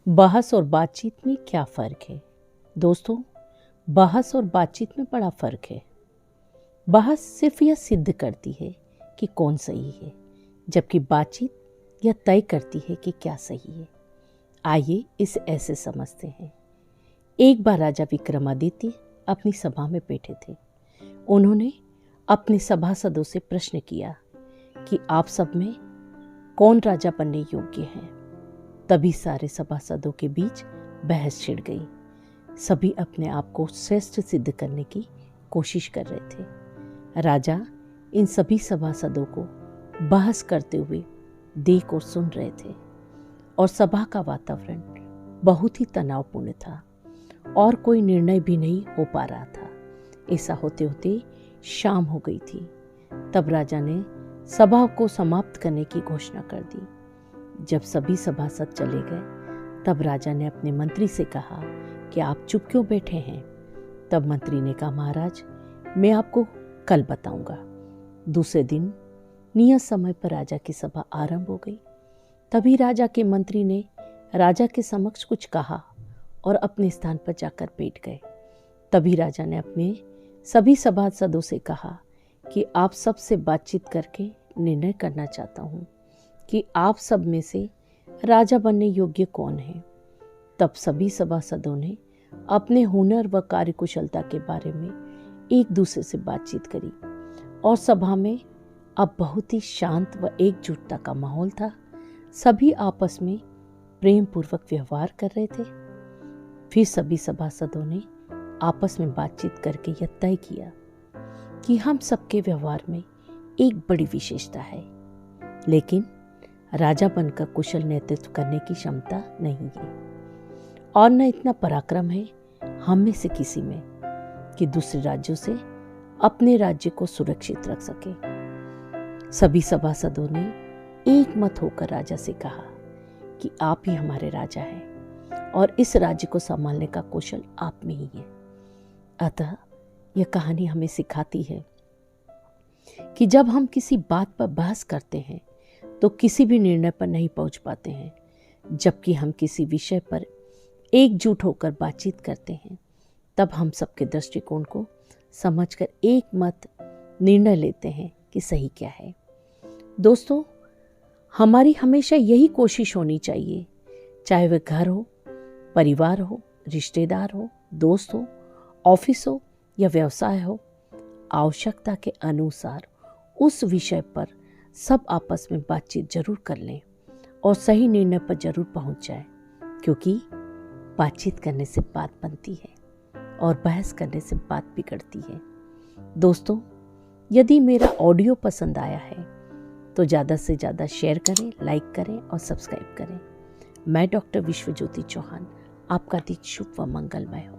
बहस और बातचीत में क्या फ़र्क है? दोस्तों, बहस और बातचीत में बड़ा फ़र्क है। बहस सिर्फ यह सिद्ध करती है कि कौन सही है, जबकि बातचीत यह तय करती है कि क्या सही है। आइए इसे ऐसे समझते हैं। एक बार राजा विक्रमादित्य अपनी सभा में बैठे थे। उन्होंने अपने सभासदों से प्रश्न किया कि आप सब में कौन राजा बनने योग्य है। तभी सारे सभासदों के बीच बहस छिड़ गई। सभी अपने आप को श्रेष्ठ सिद्ध करने की कोशिश कर रहे थे। राजा इन सभी सभासदों को बहस करते हुए देख और सुन रहे थे और सभा का वातावरण बहुत ही तनावपूर्ण था और कोई निर्णय भी नहीं हो पा रहा था। ऐसा होते होते शाम हो गई थी। तब राजा ने सभा को समाप्त करने की घोषणा कर दी। जब सभी सभासद चले गए तब राजा ने अपने मंत्री से कहा कि आप चुप क्यों बैठे हैं। तब मंत्री ने कहा, महाराज, मैं आपको कल बताऊंगा। दूसरे दिन नियत समय पर राजा की सभा आरंभ हो गई। तभी राजा के मंत्री ने राजा के समक्ष कुछ कहा और अपने स्थान पर जाकर बैठ गए। तभी राजा ने अपने सभी सभासदों से कहा कि आप सबसे बातचीत करके निर्णय करना चाहता हूँ कि आप सब में से राजा बनने योग्य कौन है। तब सभी सभासदों ने अपने हुनर व कार्यकुशलता के बारे में एक दूसरे से बातचीत करी और सभा में अब बहुत ही शांत व एकजुटता का माहौल था। सभी आपस में प्रेम पूर्वक व्यवहार कर रहे थे। फिर सभी सभासदों ने आपस में बातचीत करके यह तय किया कि हम सबके व्यवहार में एक बड़ी विशेषता है, लेकिन राजा बनकर कुशल नेतृत्व करने की क्षमता नहीं है और न इतना पराक्रम है हम में से किसी में कि दूसरे राज्यों से अपने राज्य को सुरक्षित रख सके। सभी सभासदों ने एक मत होकर राजा से कहा कि आप ही हमारे राजा हैं और इस राज्य को संभालने का कौशल आप में ही है। अतः यह कहानी हमें सिखाती है कि जब हम किसी बात पर बहस करते हैं तो किसी भी निर्णय पर नहीं पहुंच पाते हैं, जबकि हम किसी विषय पर एकजुट होकर बातचीत करते हैं तब हम सबके दृष्टिकोण को समझकर एक मत निर्णय लेते हैं कि सही क्या है। दोस्तों, हमारी हमेशा यही कोशिश होनी चाहिए, चाहे वह घर हो, परिवार हो, रिश्तेदार हो, दोस्त हो, ऑफिस हो या व्यवसाय हो, आवश्यकता के अनुसार उस विषय पर सब आपस में बातचीत जरूर कर लें और सही निर्णय पर जरूर पहुंच जाए, क्योंकि बातचीत करने से बात बनती है और बहस करने से बात बिगड़ती है। दोस्तों, यदि मेरा ऑडियो पसंद आया है तो ज़्यादा से ज़्यादा शेयर करें, लाइक करें और सब्सक्राइब करें। मैं डॉक्टर विश्वज्योति चौहान, आपका दिन शुभ व मंगलमय हो।